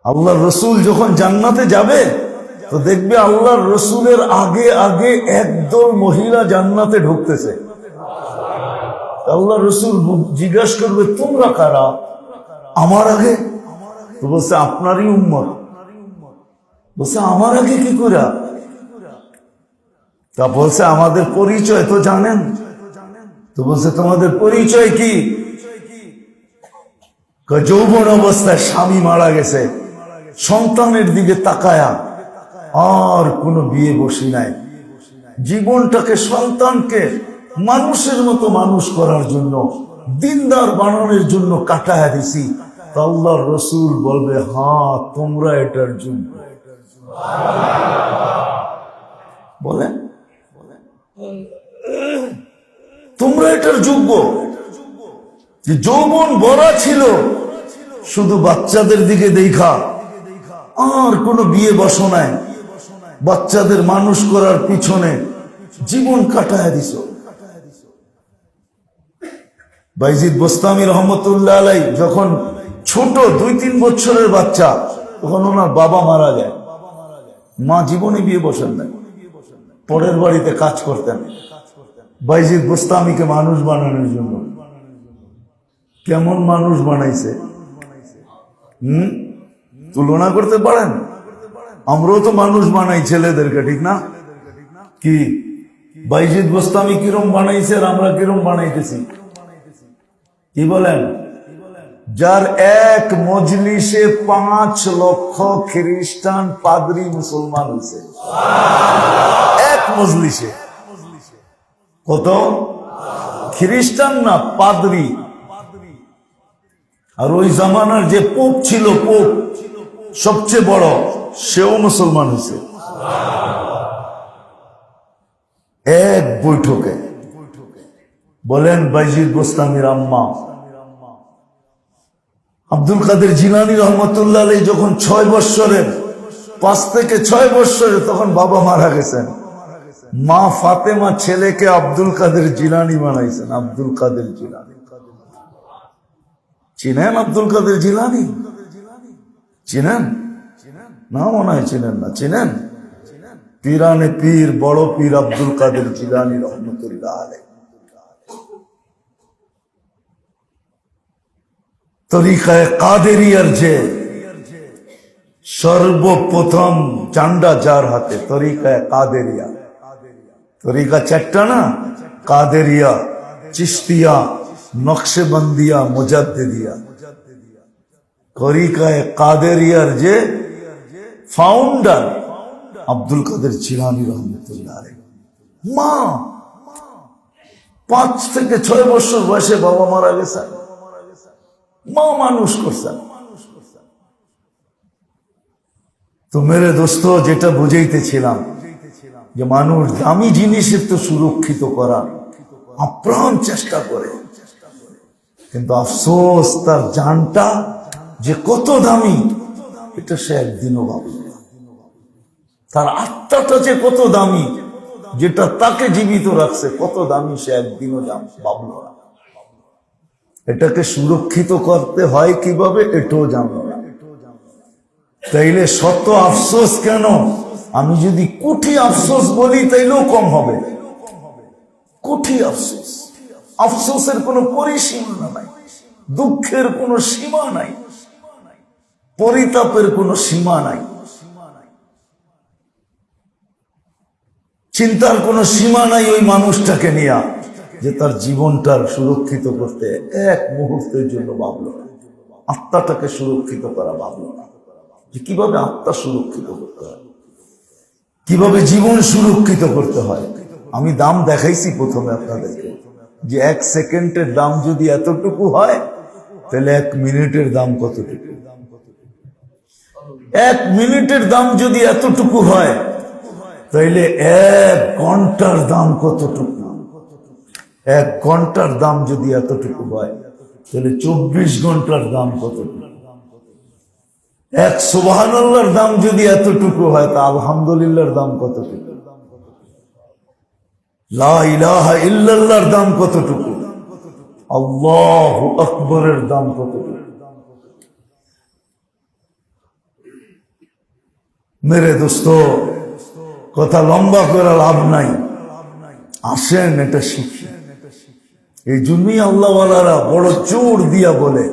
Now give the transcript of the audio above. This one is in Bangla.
আল্লাহর রসুল যখন জান্নাতে যাবে তো দেখবে আল্লাহর রসুলের আগে আগে একদল মহিলা জান্নাতে ঢুকতেছে। আল্লাহর রসুল জিজ্ঞাসা করবে, তোমরা কারা? আমার আগে? তো বলছে আপনারই উম্মত। বলছে আমার আগে কি করে? তা বলছে আমাদের পরিচয় তো জানেন। তো বলছে তোমাদের পরিচয় কি? যৌবন অবস্থায় স্বামী মারা গেছে, সন্তানের দিকে তাকায়া আর কোনো বিয়ে বসি নাই, জীবনটাকে সন্তানকে মানুষের মতো মানুষ করার জন্য, দিনদার বানানোর জন্য কাটায়া দিছি। আল্লাহর রসুল বলবে, হ্যাঁ তোমরা এটার যোগ্য। বলেন তোমরা এটার যোগ্য। যে যৌবন ভরা ছিল শুধু বাচ্চাদের দিকে দেখা, আর কোনো বিয়ে বসো নাই, বাচ্চাদের মানুষ করার পিছনে জীবন কাটায় দিছ। বাইজিদ বোস্তামি রহমতুল্লাহ আলাই যখন ছোট 2-3 বছরের বাচ্চা, তখন ওনার বাবা মারা যায়। মা জীবনে বিয়ে বসেন নাই, পরের বাড়িতে কাজ করতেন বাইজিদ বোস্তামিকে মানুষ বানানোর জন্য। কেমন মানুষ বানাইছে তুলনা করতে পারেন? আমরাও তো মানুষ বানাই ছেলেদেরকে, ঠিক না? কি বাইজিদ বোস্তামি কিরম বানাইছে আর আমরা কিরম বানাইতেছি? কি বলেন? যার এক মজলিসে 5 লক্ষ খ্রিস্টান পাদ্রী মুসলমান হয়েছে, এক মজলিসে। কত? খ্রিস্টান না, পাদ্রী। আর ওই জামানার যে পোপ ছিল, পোপ সবচেয়ে বড়, সেও মুসলমান হয়েছে এক বৈঠকে। বলেন বাইজিদ বোস্তামির আম্মা আব্দুল কাদের জিলানী রহমতুল্লাহ আলাইহি যখন 6 বৎসরের, 5 থেকে 6 বৎসরের, তখন বাবা মারা গেছেন। মা ফাতেমা ছেলেকে আব্দুল কাদের জিলানী বানাইছেন। আব্দুল কাদের জিলানী চিনেন? আব্দুল কাদের জিলানী চিনেন না? মনে হয় চিনেন না। চিনেন? পীরানে পীর, বড় পীর আব্দুল কাদের জিলানী রহমতুল্লাহ আলাইহি। তরিকায়ে কাদেরিয়ার যে সর্বপ্রথম চান্ডা যার হাতে, তরিকায়ে কাদেরিয়া। তরিকা 4টা না? কাদেরিয়া, চিশতিয়া, নকশবন্দিয়া, মুজাদ্দিদিয়া। তরিকায়ে কাদেরিয়ার যে ফাউন্ডার আব্দুল কাদের জিলানী রহমতুল্লাহ আলাইহি। মা 5 থেকে 6 বছর বয়সে বাবা মারা গেছেন, মা মানুষ করছেন। তো মেরে দোস্ত, যেটা বুঝাইতেছিলাম যে মানুষ দামি জিনিসের তো সুরক্ষিত করার আপ্রাণ চেষ্টা করে, কিন্তু আফসোস তার জানটা যে কত দামি এটা সে একদিনও ভাবল না। তার আত্মাটা যে কত দামি, যেটা তাকে জীবিত রাখছে, কত দামি সে একদিনও ভাবল না। এটাকে সুরক্ষিত করতে হয় কিভাবে এটাও জানল না। তাইলে শত আফসোস কেন? আমি যদি কোটি আফসোস বলি তাইলেও কম হবে। কোটি আফসোস, আফসোসের কোনো পরিসীমা নাই, দুঃখের কোনো সীমা নাই, পরিতাপের কোনো সীমা নাই, চিন্তার কোনো সীমা নাই ওই মানুষটাকে নিয়ে, যে তার জীবনটার সুরক্ষিত করতে এক মুহূর্তের জন্য ভাবলো না, আত্মাটাকে সুরক্ষিত করা ভাবলো না, যে কিভাবে আত্মা সুরক্ষিত করতে হয়, কিভাবে জীবন সুরক্ষিত করতে হয়। আমি দাম দেখাইছি প্রথমে আপনাদেরকে, যে 1 সেকেন্ডের দাম যদি এতটুকু হয় তাহলে 1 মিনিটের দাম কতটুকু? 1 মিনিটের দাম যদি এতটুকু হয় তাইলে 1 ঘন্টার দাম কতটুকু? 1 ঘন্টার দাম যদি এতটুকু হয় তাহলে 24 ঘন্টার দাম কতটুকু? 1 সুবহানাল্লাহর দাম যদি এতটুকু হয় তা আলহামদুলিল্লাহর দাম কতটুকু? লা ইলাহা ইল্লাল্লাহর দাম কতটুকু? আল্লাহু আকবরের দাম কতটুকু? মেরে দোস্ত, কথা লম্বা করে লাভ নাই, আসেন এটা শিখি। এই জন্যই আল্লাহওয়ালারা বড় জোর দিয়া বলে